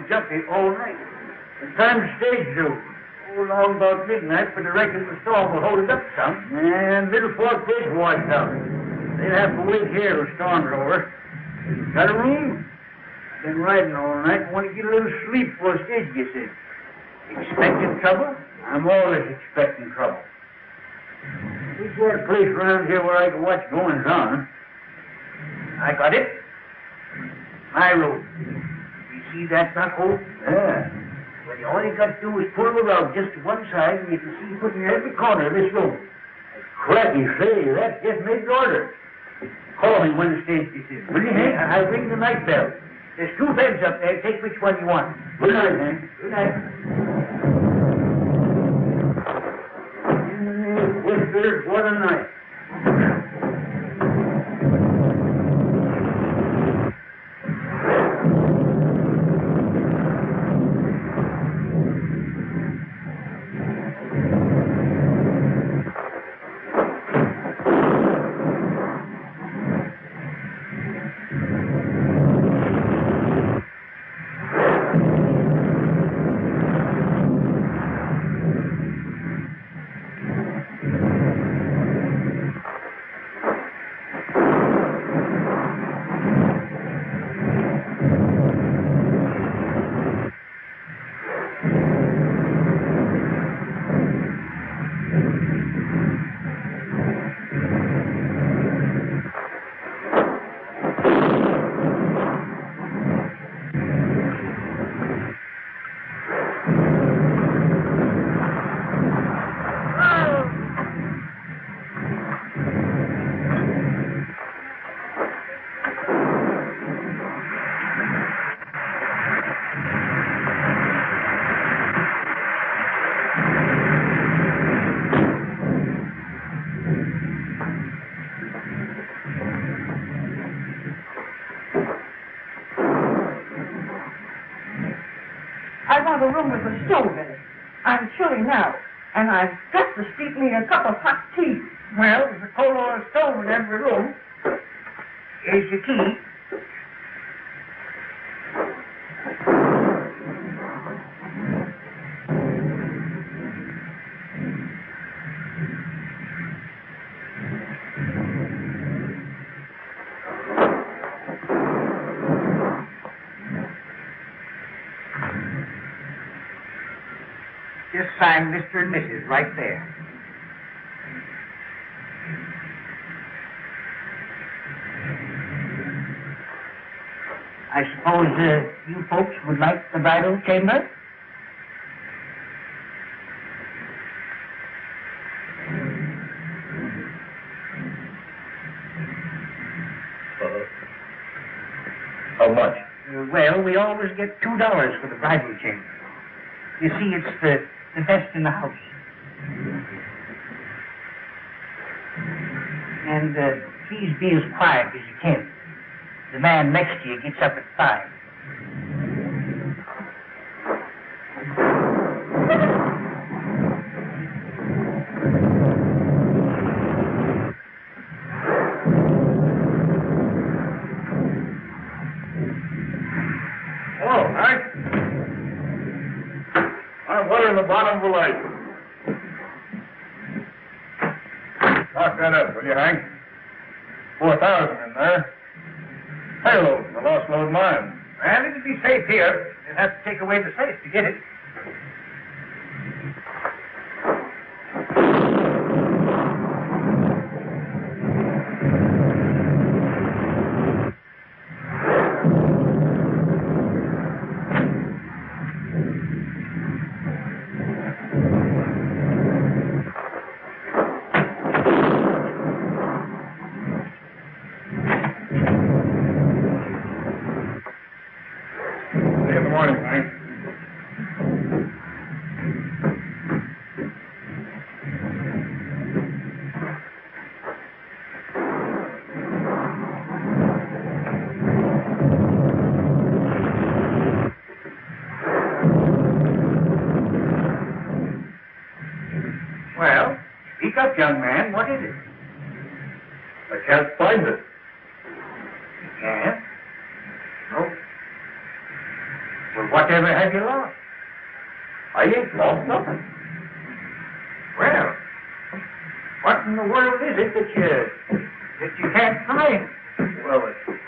Jumpy all night. The time stage due. Along about midnight, but I reckon the storm will hold it up some. And Middle Fork Bridge washed out. They'll have to wait here till storm's over. Got a room? Been riding all night. Want to get a little sleep before the stage gets in. Expecting trouble? I'm always expecting trouble. We've got a place around here where I can watch goings on. I got it. My road. See that knuckle? Yeah. Well, all you got to do is pull the rug just to one side, and you can see put in every corner of this room. Cracky, say, that just made the order. Call me when the stage gets in. Will you, Hank? I'll ring the night bell. There's 2 beds up there. Take which one you want. Good night, Hank. Good night. Whispers, what a night. The room with the stove in it. I'm chilly now, and I've got to steep me a cup of hot tea. Well, there's a coal oil stove in every room. Here's your key. Just sign Mr. and Mrs. right there. I suppose you folks would like the bridal chamber? How much? Well, we always get $2 for the bridal chamber. You see, it's the best in the house. And please be as quiet as you can. The man next to you gets up at 5. of the light. Lock that up, will you, Hank? 4,000 in there. Payroll from the Lost Lode mine. Well, it'll be safe here. You'll have to take away the safe to get it. See you in the morning, Hank. Well, speak up, young man. What is it? I can't find it. You can't? No. Well, whatever have you lost? I ain't lost nothing. Well, what in the world is it that you can't find? Well, it's a...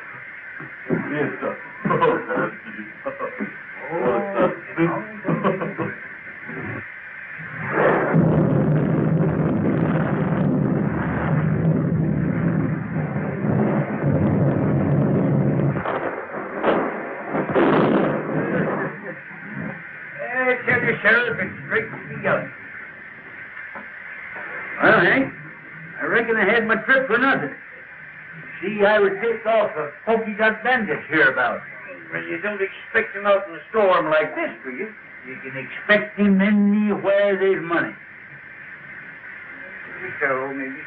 Tell you, Sheriff, it's straight to the yellow. Well, Hank, I reckon I had my trip for nothing. See, I was tipped off a pokey got bandits hereabouts. Well, you don't expect him out in a storm like this, do you? You can expect him anywhere there's money. Maybe so, maybe.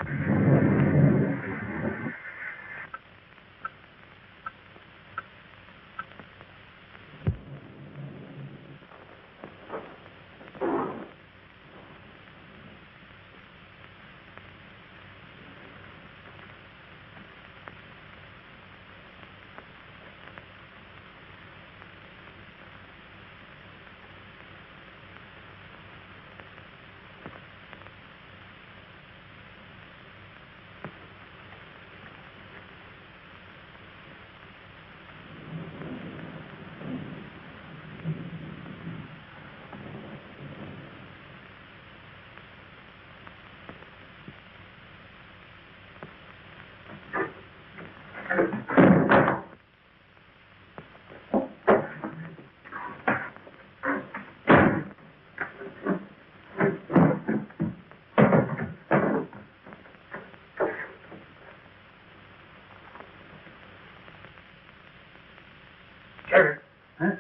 Sheriff. Huh?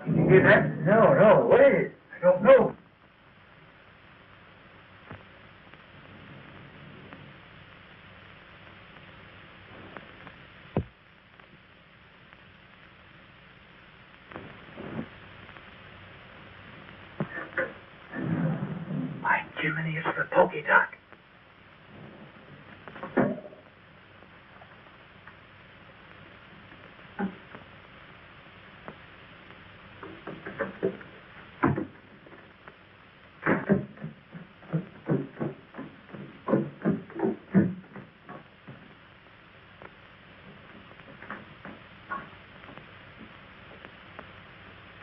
Did you hear that? No. What is it? I don't know. By Jiminy, it's the pokey doc.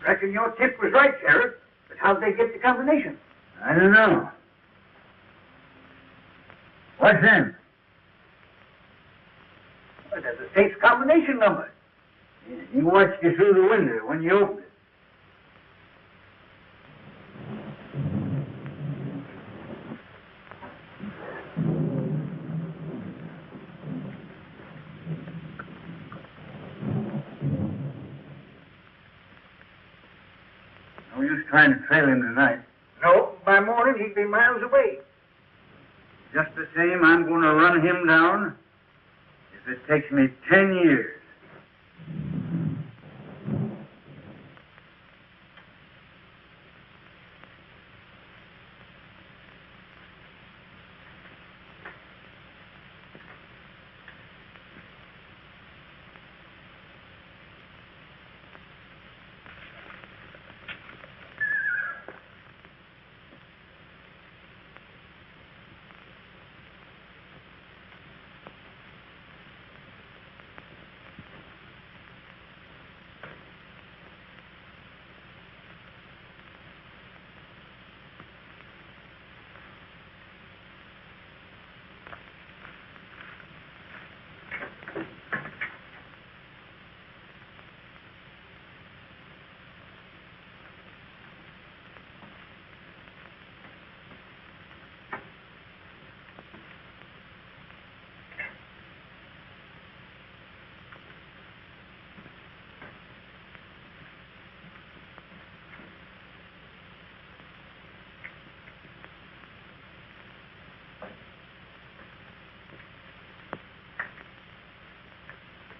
Reckon your tip was right, Sheriff. But how'd they get the combination? I don't know. What's in? Well, there's a safe combination number. He watched you through the window when you opened it. No use trying to trail him tonight. No, by morning he'd be miles away. Just the same, I'm going to run him down if it takes me 10 years.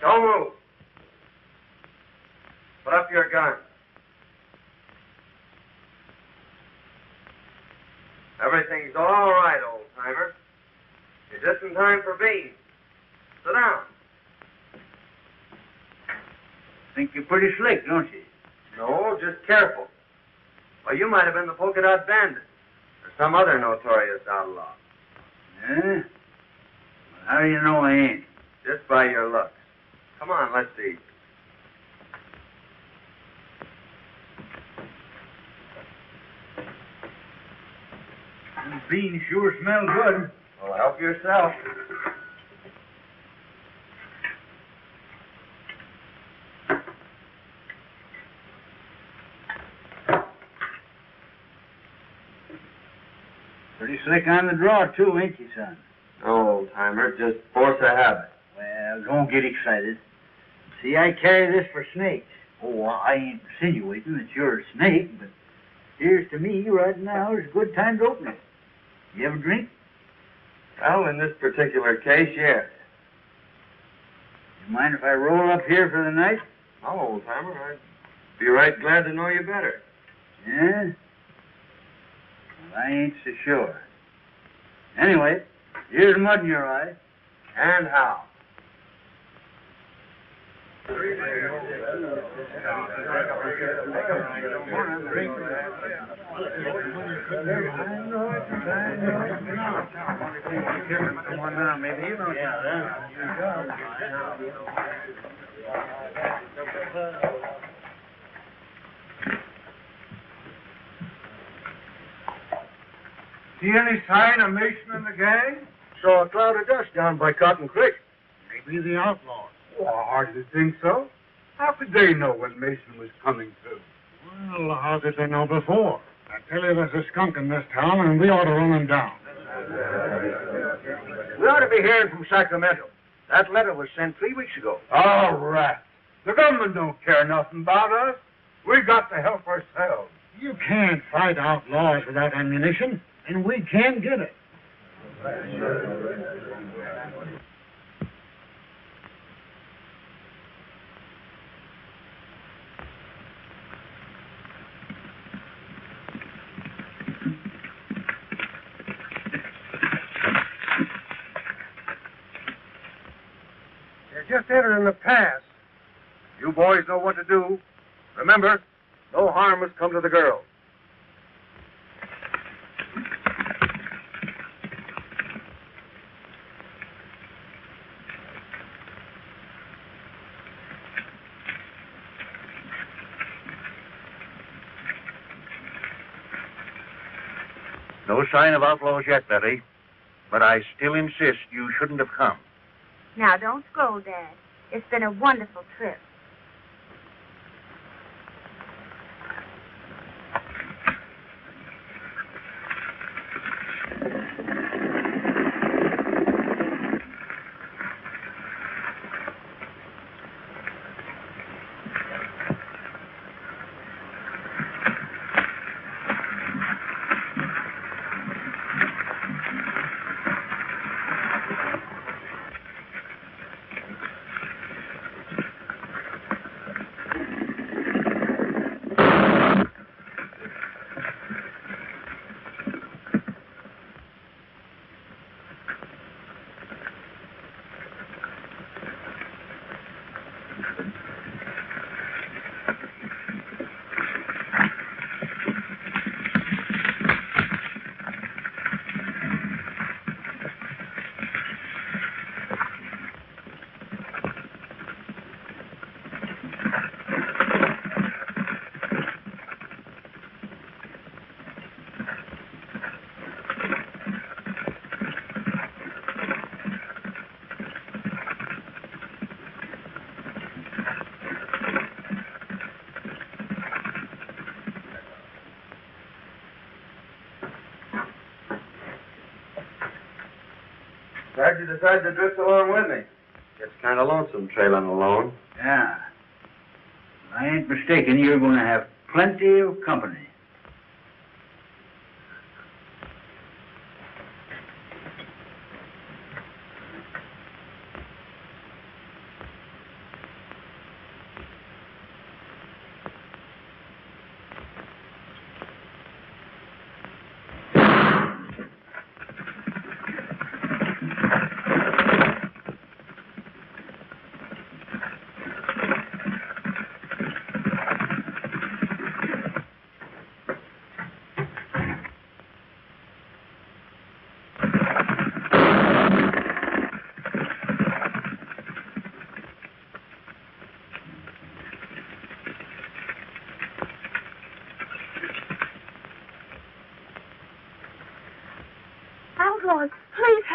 Don't move. Put up your gun. Everything's all right, old-timer. You're just in time for beans. Sit down. Think you're pretty slick, don't you? No, just careful. Well, you might have been the polka dot bandit or some other notorious outlaw. Yeah? Well, how do you know I ain't? Just by your looks. Come on, let's see. Them beans sure smell good. Well, help yourself. Pretty slick on the draw, too, ain't you, son? No, old-timer, just force of habit. Well, don't get excited. See, I carry this for snakes. Oh, I ain't insinuating that you're a snake, but here's to me right now is a good time to open it. You have a drink? Well, in this particular case, yes. You mind if I roll up here for the night? No, old-timer, I'd be right glad to know you better. Yeah? Well, I ain't so sure. Anyway, here's mud in your eye. And how? See any sign of Mason and the gang? Saw a cloud of dust down by Cotton Creek. Maybe the outlaws. Oh, I hardly think so. How could they know when Mason was coming through? Well, how did they know before? I tell you, there's a skunk in this town, and we ought to run him down. We ought to be hearing from Sacramento. That letter was sent 3 weeks ago. All right. The government don't care nothing about us. We got to help ourselves. You can't fight outlaws without ammunition, and we can get it. You're just entering the pass. You boys know what to do. Remember, no harm must come to the girl. No sign of outlaws yet, Betty. But I still insist you shouldn't have come. Now, don't scold, Dad. It's been a wonderful trip. Glad you decided to drift along with me. Gets kind of lonesome trailing alone. Yeah. I ain't mistaken. You're going to have plenty of company.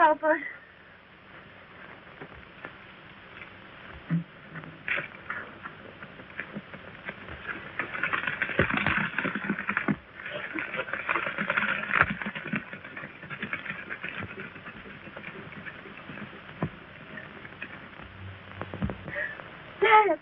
help us? Dad.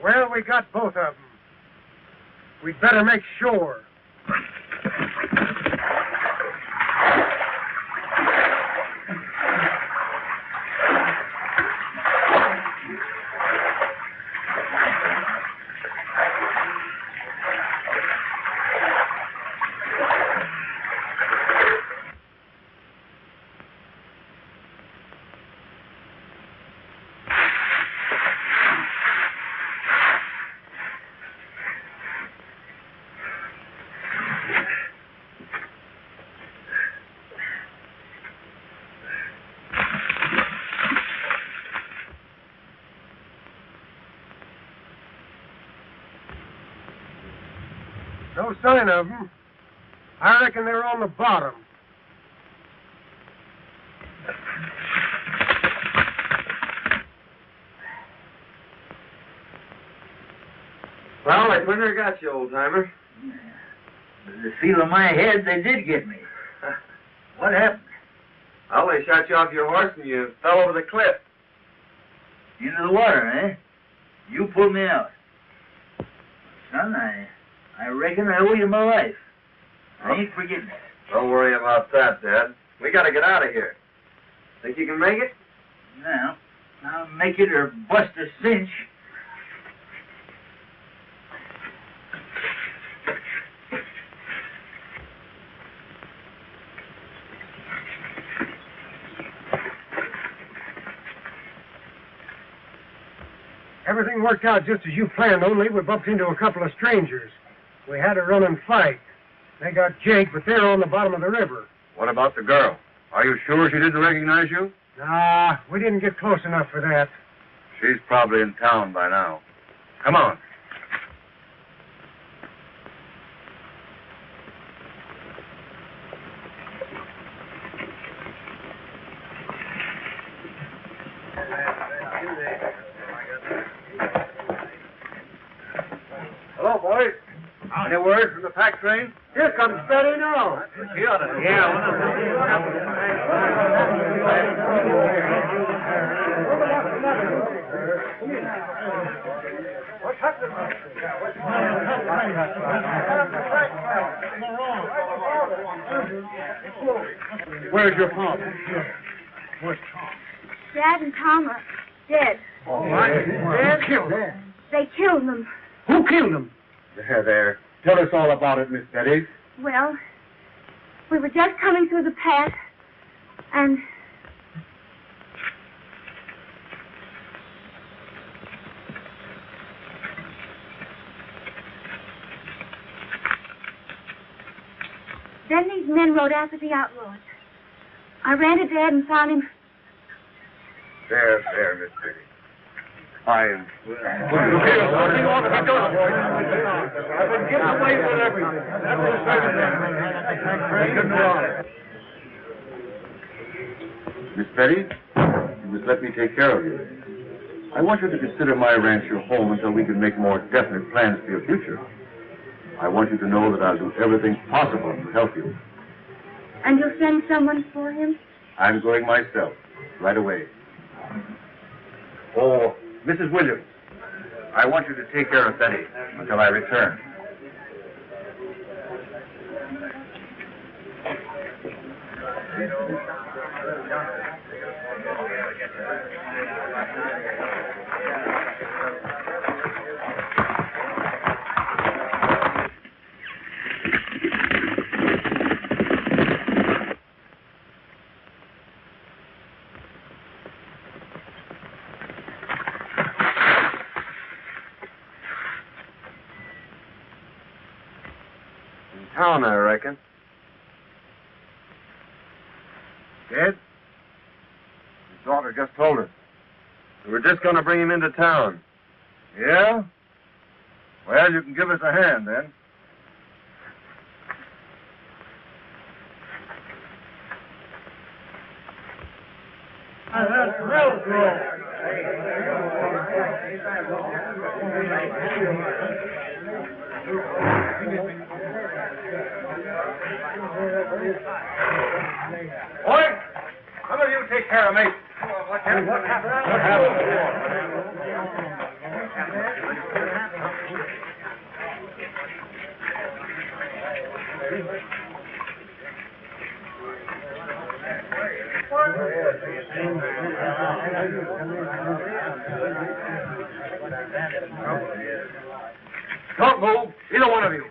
Well, we got both of them. We'd better make sure. No sign of them. I reckon they're on the bottom. Well, I never got you, old-timer. The feel of my head, they did get me. What happened? Well, they shot you off your horse and you fell over the cliff. Into the water, eh? You pulled me out. Son, I reckon I owe you my life. I ain't forgetting it. Don't worry about that, Dad. We gotta get out of here. Think you can make it? Now, I'll make it or bust a cinch. Everything worked out just as you planned, only we bumped into a couple of strangers. We had a running fight. They got Jake, but they're on the bottom of the river. What about the girl? Are you sure she didn't recognize you? Nah, we didn't get close enough for that. She's probably in town by now. Come on. Hello, boys. Any word from the pack train? Here comes Betty now. What's happening? Where's your father? Where's Tom? Dad and Tom are dead. What? They killed him. They killed them. Who killed him? There. Tell us all about it, Miss Betty. Well, we were just coming through the pass, and then these men rode after the outlaws. I ran to Dad and found him. There, Miss Betty. fine. I've been given away with everything. That's the second. Miss Betty, you must let me take care of you. I want you to consider my ranch your home until we can make more definite plans for your future. I want you to know that I'll do everything possible to help you. And you'll send someone for him? I'm going myself, right away. Oh, Mrs. Williams, I want you to take care of Betty until I return. Town, I reckon. Dead? His daughter just told us. We're just going to bring him into town. Yeah? Well, you can give us a hand, then. That's Melgrove. Boy, some of you take care of me. What happened? What Don't move, either one of you.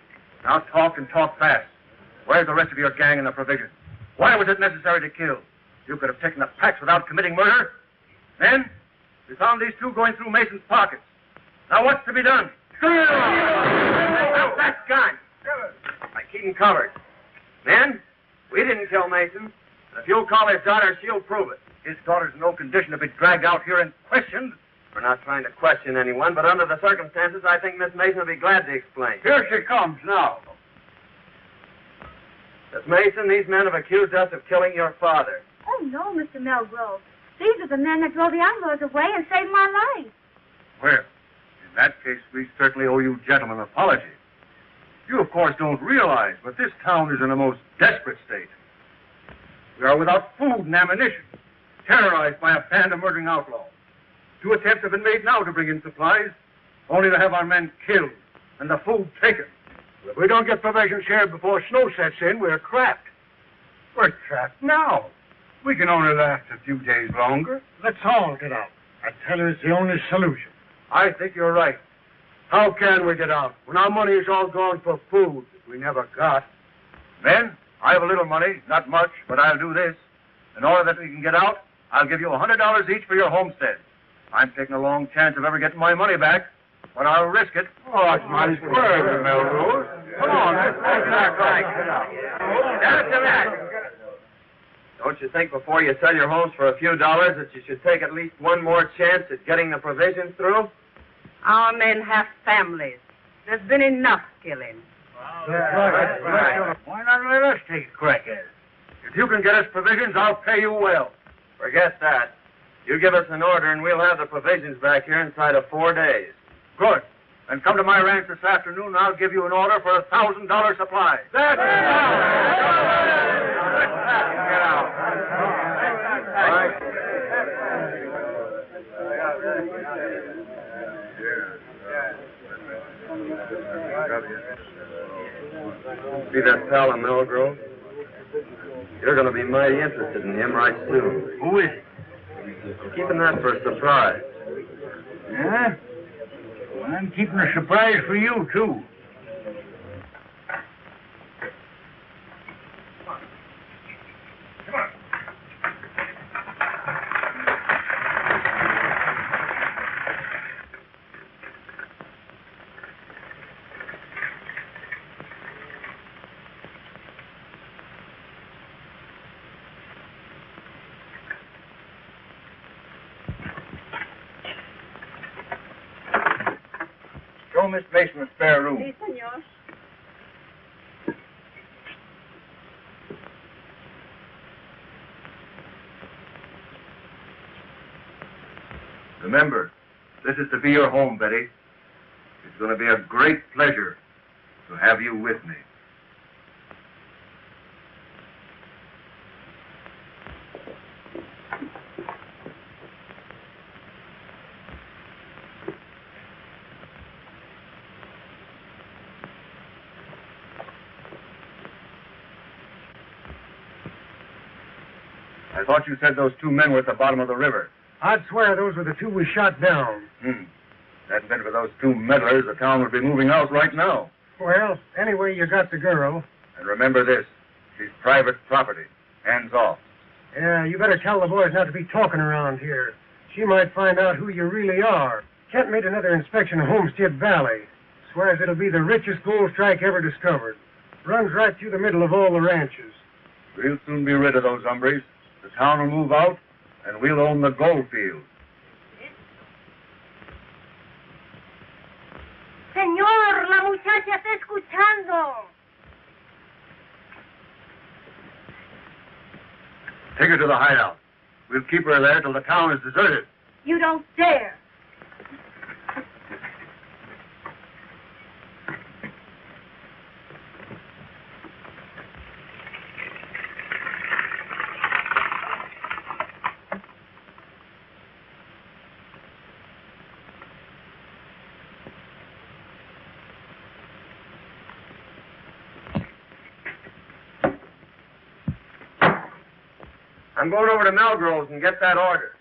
Now talk and talk fast. Where's the rest of your gang and the provisions? Why was it necessary to kill? You could have taken the packs without committing murder. Then, we found these two going through Mason's pockets. Now what's to be done? Stop that gun! I keep him covered. Men, we didn't kill Mason. If you'll call his daughter, she'll prove it. His daughter's in no condition to be dragged out here and questioned. We're not trying to question anyone, but under the circumstances, I think Miss Mason will be glad to explain. Here she comes now. Miss Mason, these men have accused us of killing your father. Oh, no, Mr. Melgrove. These are the men that drove the outlaws away and saved my life. Well, in that case, we certainly owe you gentlemen an apology. You, of course, don't realize, but this town is in a most desperate state. We are without food and ammunition, terrorized by a band of murdering outlaws. 2 attempts have been made now to bring in supplies, only to have our men killed and the food taken. If we don't get provisions here before snow sets in, we're trapped. We're trapped now. We can only last a few days longer. Let's all get out. I tell you, it's the only solution. I think you're right. How can we get out when our money is all gone for food that we never got? Men, I have a little money, not much, but I'll do this. In order that we can get out, I'll give you $100 each for your homestead. I'm taking a long chance of ever getting my money back, but I'll risk it. Oh, it's my word, Melrose. Come on, let's back right. Down to that. Don't you think before you sell your homes for a few dollars that you should take at least one more chance at getting the provisions through? Our men have families. There's been enough killing. That's right. Why not let us take a crack at it? If you can get us provisions, I'll pay you well. Forget that. You give us an order and we'll have the provisions back here inside of 4 days. Good. Then come to my ranch this afternoon and I'll give you an order for $1,000 supply. That's Get out. All right. See that pal in Melgrove? You're going to be mighty interested in him right soon. Who is it? Keeping that for a surprise. Yeah? Well, I'm keeping a surprise for you, too. Tell Miss Mason a spare room. Si, senor. Remember, this is to be your home, Betty. It's going to be a great pleasure to have you with me. I thought you said those two men were at the bottom of the river. I'd swear those were the two we shot down. Hadn't been for those two meddlers, the town would be moving out right now. Well, anyway, you got the girl. And remember this, she's private property. Hands off. Yeah, you better tell the boys not to be talking around here. She might find out who you really are. Kent made another inspection of Homestead Valley. Swears it'll be the richest gold strike ever discovered. Runs right through the middle of all the ranches. We'll soon be rid of those hombres. The town will move out, and we'll own the gold field. Señor, la muchacha está escuchando. Take her to the hideout. We'll keep her there till the town is deserted. You don't dare. I'm going over to Melgrove and get that order.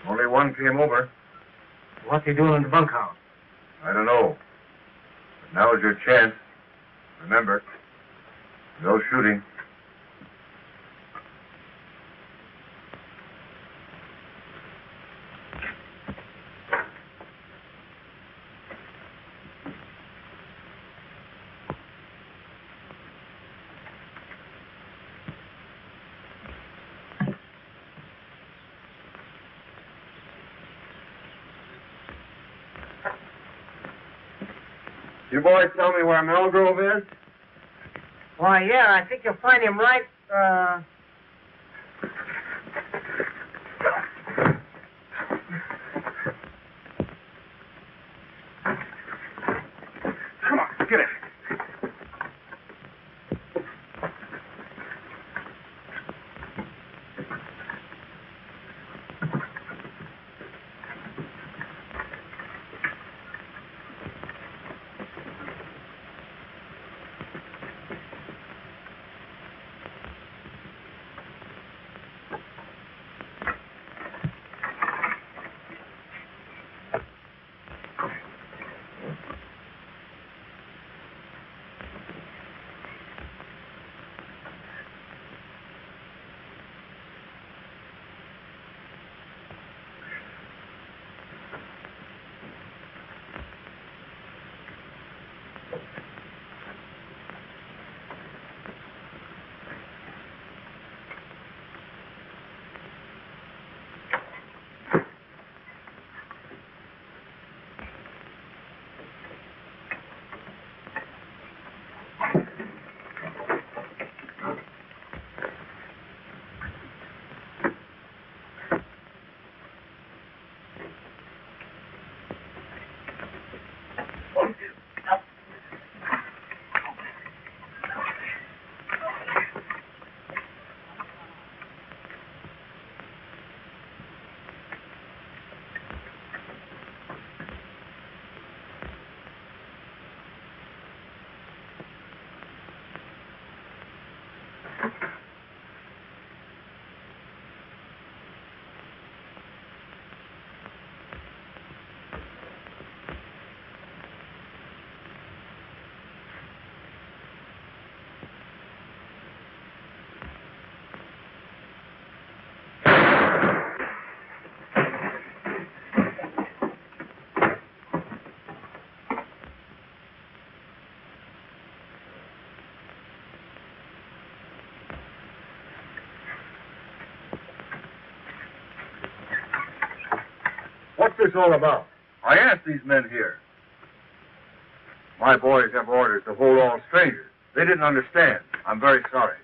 Only one came over. What's he doing in the bunkhouse? I don't know. But now is your chance. Remember, no shooting. You boys tell me where Melgrove is? Why, yeah, I think you'll find him right, Come on, get it. this all about? I asked these men here. My boys have orders to hold all strangers. They didn't understand. I'm very sorry.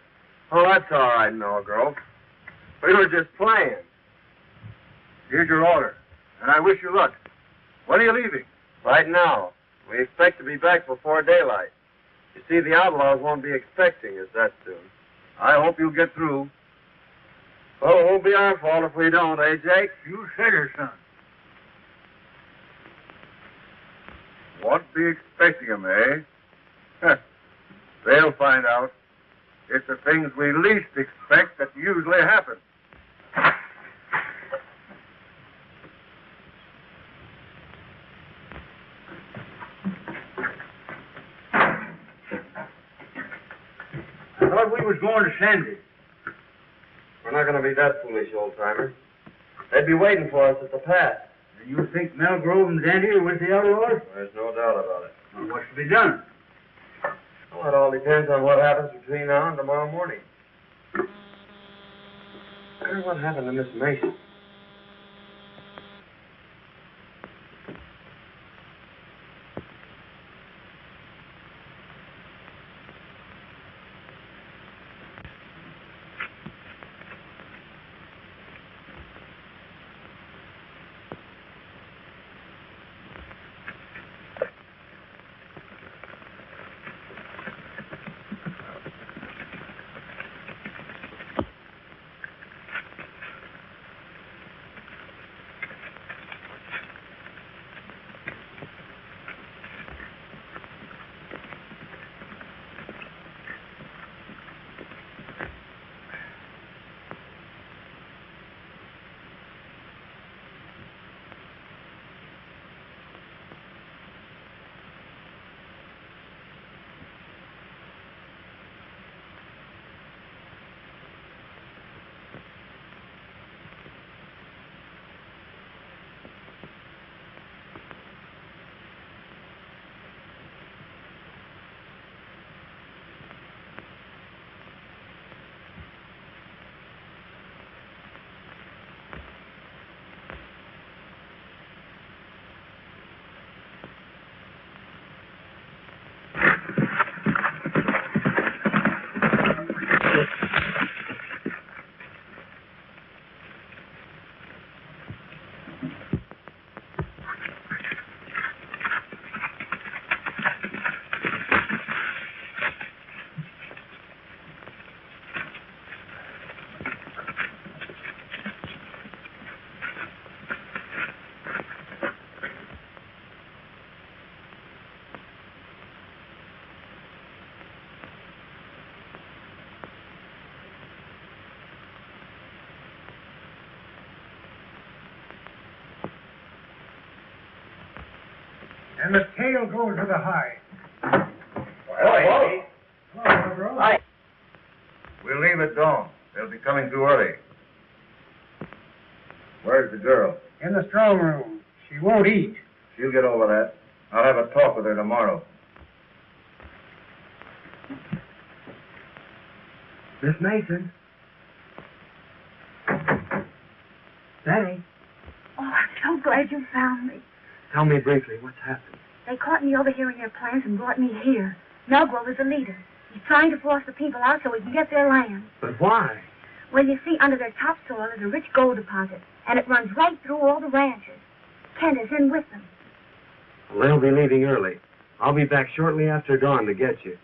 Oh, that's all right, Melgrove. We were just playing. Here's your order, and I wish you luck. When are you leaving? Right now. We expect to be back before daylight. You see, the outlaws won't be expecting us that soon. I hope you'll get through. Well, it won't be our fault if we don't, eh, Jake? You said it, son. Won't be expecting 'em, eh? Huh. They'll find out. It's the things we least expect that usually happen. I thought we was going to Sandy. We're not going to be that foolish, old-timer. They'd be waiting for us at the pass. And you think Melgrove and Sandy are with the outlaws? There's no doubt about it. Well, what's to be done? Well, it all depends on what happens between now and tomorrow morning. I wonder what happened to Miss Mason. And the tail goes to the hide. Well, Hello, bro. we'll leave at dawn. They'll be coming too early. Where's the girl? In the strong room. She won't eat. She'll get over that. I'll have a talk with her tomorrow. Miss Mason. Danny. Oh, I'm so glad you found me. Tell me briefly what's happened. They caught me overhearing their plans and brought me here. Melgrove is the leader. He's trying to force the people out so he can get their land. But why? Well, you see, under their topsoil is a rich gold deposit, and it runs right through all the ranches. Kent is in with them. Well, they'll be leaving early. I'll be back shortly after dawn to get you.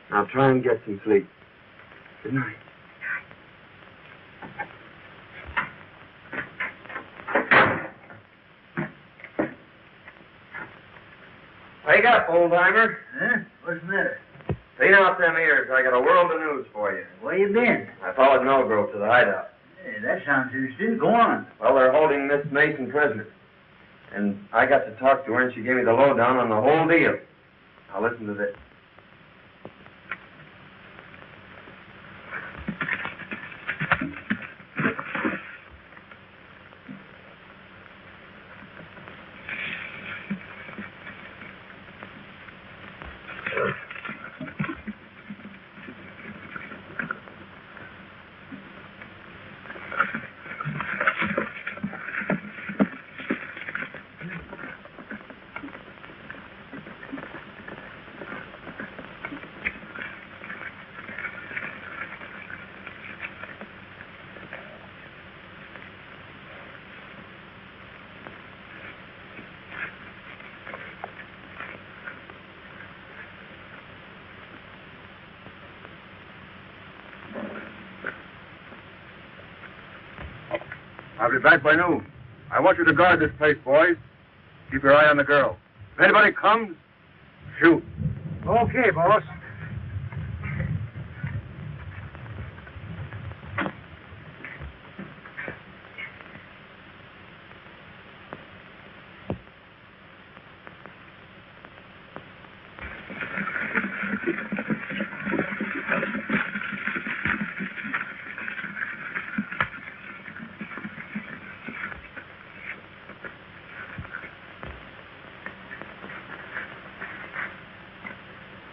Now try and get some sleep. Good night. Wake up, old-timer. Huh? What's the matter? Clean out them ears. I got a world of news for you. Where you been? I followed Melgrove to the hideout. Hey, that sounds interesting. Go on. Well, they're holding Miss Mason prisoner. And I got to talk to her, and she gave me the lowdown on the whole deal. Now listen to this. I'll be back by noon. I want you to guard this place, boys. Keep your eye on the girl. If anybody comes, shoot. Okay, boss.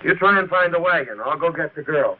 You try and find the wagon. I'll go get the girl.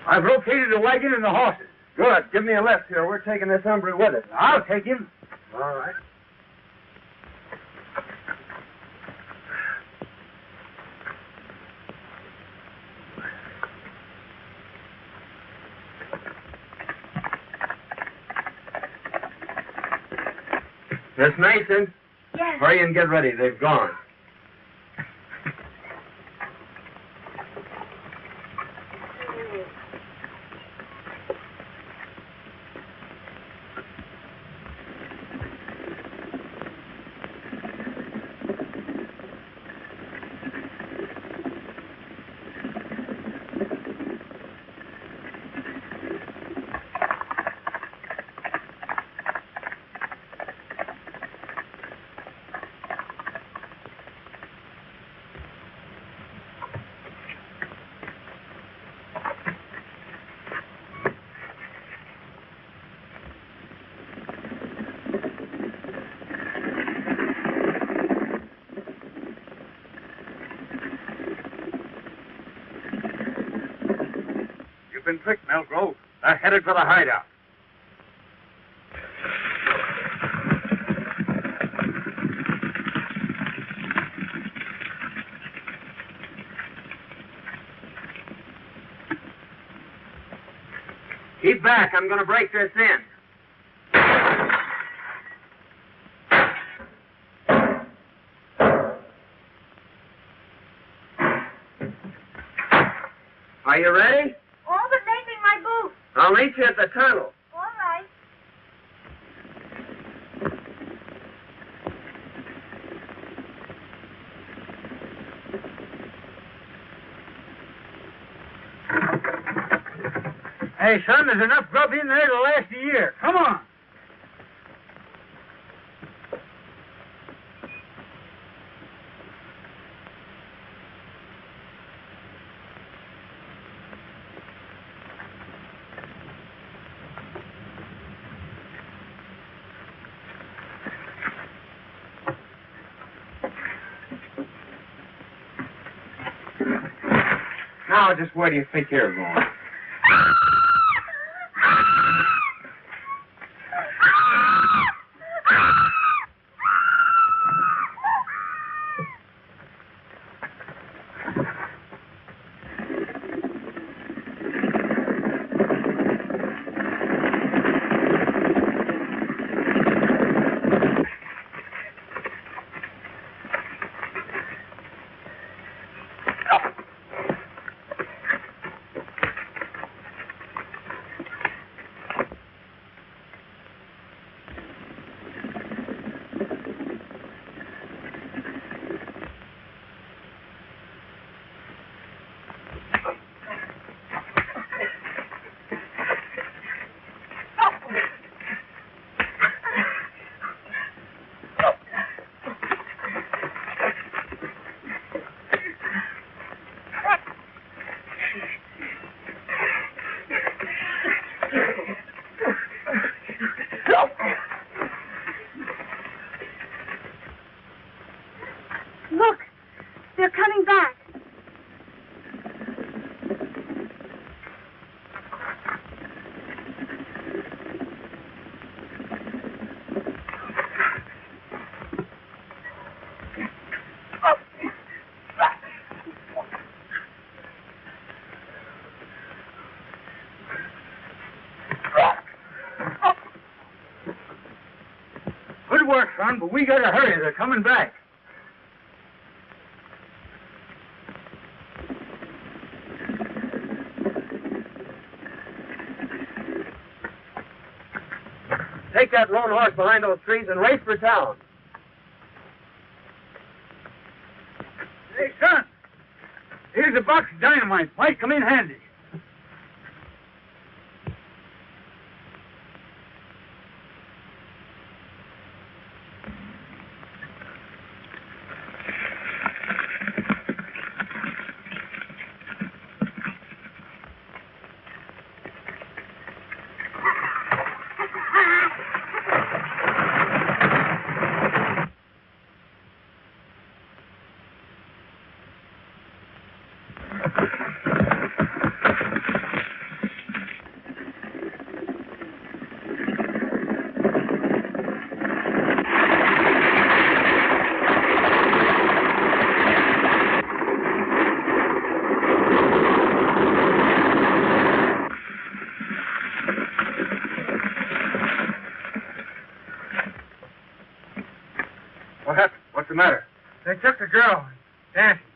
I've located the wagon and the horses. Good. Give me a lift here. We're taking this hombre with us. I'll take him. All right. Miss Mason, Yes. hurry and get ready. They've gone. You've been tricked, Melgrove. They're headed for the hideout. Keep back. I'm going to break this in. Are you ready? All but making my boots. I'll meet you at the tunnel. All right. Hey, son, there's enough grub in there to last a year. Come on. Now, just where do you think you're going? work, son, but we gotta hurry. They're coming back. Take that lone horse behind those trees and race for town. Hey, son, here's a box of dynamite. Might come in handy. What happened? What's the matter? They took the girl. Dancing.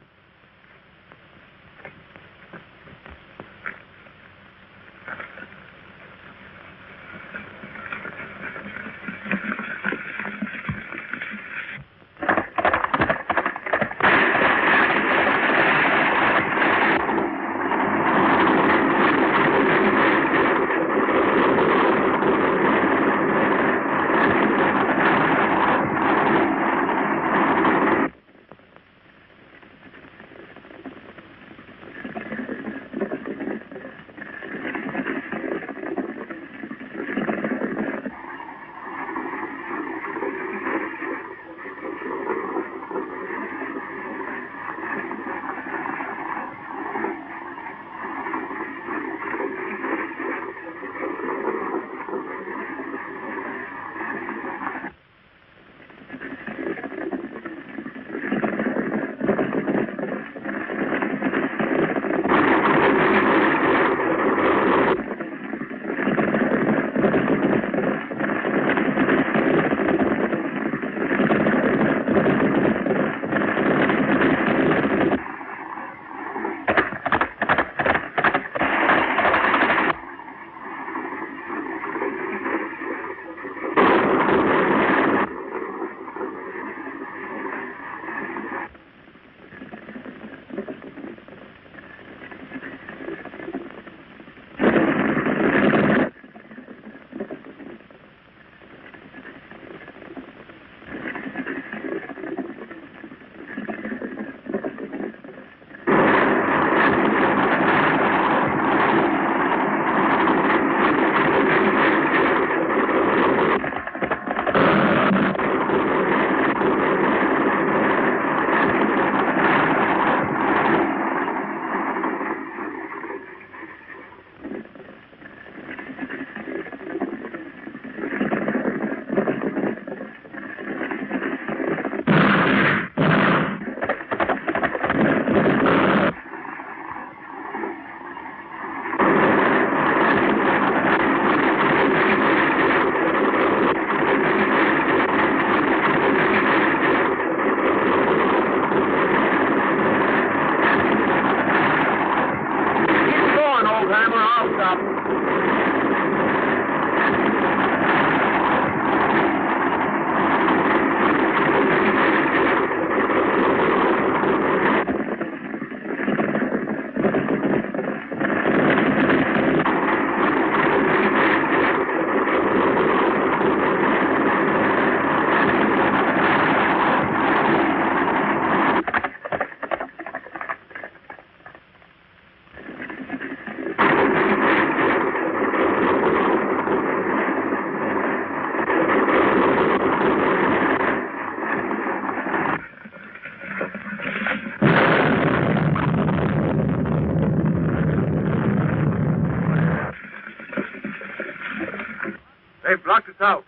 They've blocked us out.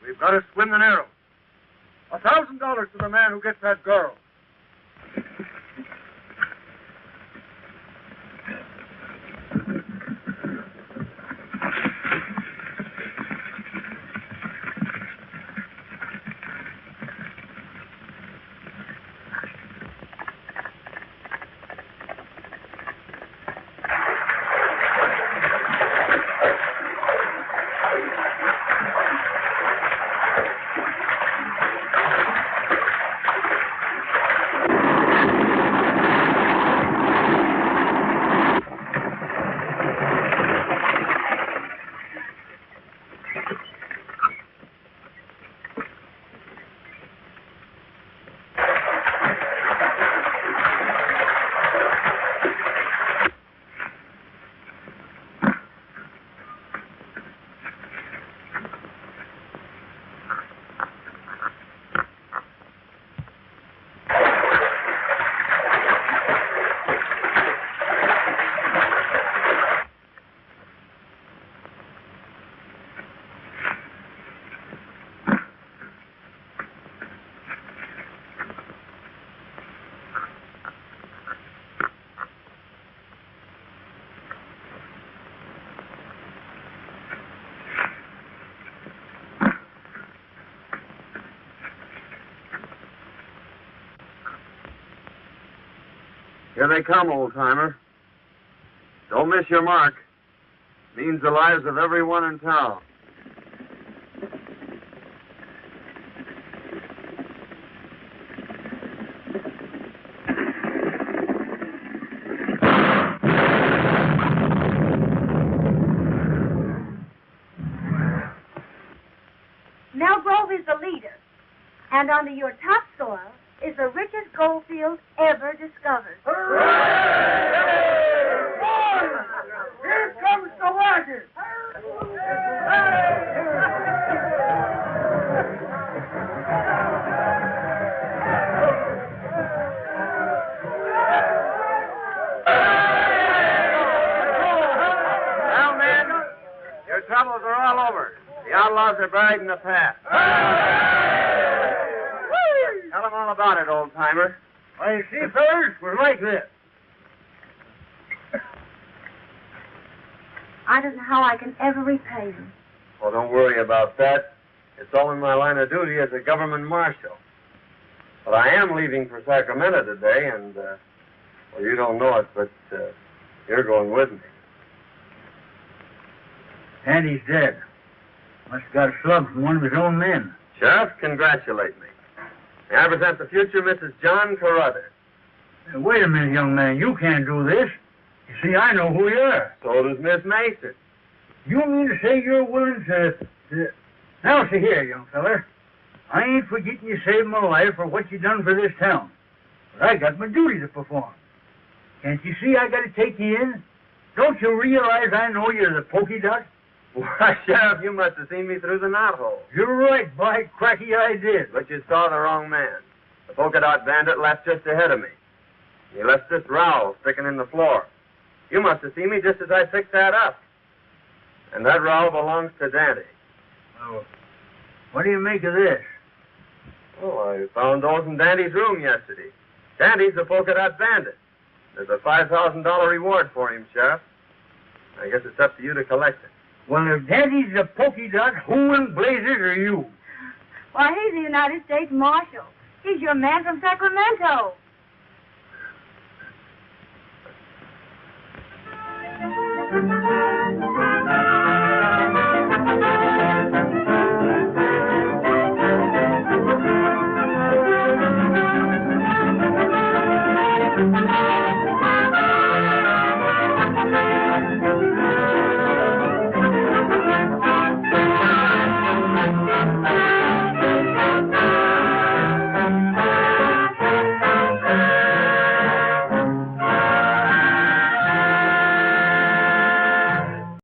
We've got to swim the narrows. $1,000 to the man who gets that girl. Here they come, old-timer. Don't miss your mark. Means the lives of everyone in town. Melgrove is the leader, and under your topsoil is the richest gold field ever discovered. Here comes the wagon! Well, men, your troubles are all over. The outlaws are buried in the past. Tell them all about it, old-timer. Why, you see, fellas, we're like this. I don't know how I can ever repay you. Oh, don't worry about that. It's all in my line of duty as a government marshal. But I am leaving for Sacramento today, and, well, you don't know it, but you're going with me. Andy's dead. Must have got a slug from one of his own men. Sheriff, congratulate me. May I present the future Mrs. John Carruthers. Wait a minute, young man. You can't do this. You see, I know who you are. So does Miss Mason. You mean to say you're willing to... Now, see here, young feller. I ain't forgetting you saved my life for what you done for this town. But I got my duty to perform. Can't you see I got to take you in? Don't you realize I know you're the pokey dot? Why, Sheriff, you must have seen me through the knothole. You're right, by cracky, I did. But you saw the wrong man. The polka dot bandit left just ahead of me. He left this rowel sticking in the floor. You must have seen me just as I picked that up. And that rowel belongs to Dante. Oh, what do you make of this? Oh, I found those in Dante's room yesterday. Dante's the polka dot bandit. There's a $5,000 reward for him, Sheriff. I guess it's up to you to collect it. Well, if Daddy's a pokey dot, who in blazes are you? Why, he's the United States Marshal. He's your man from Sacramento.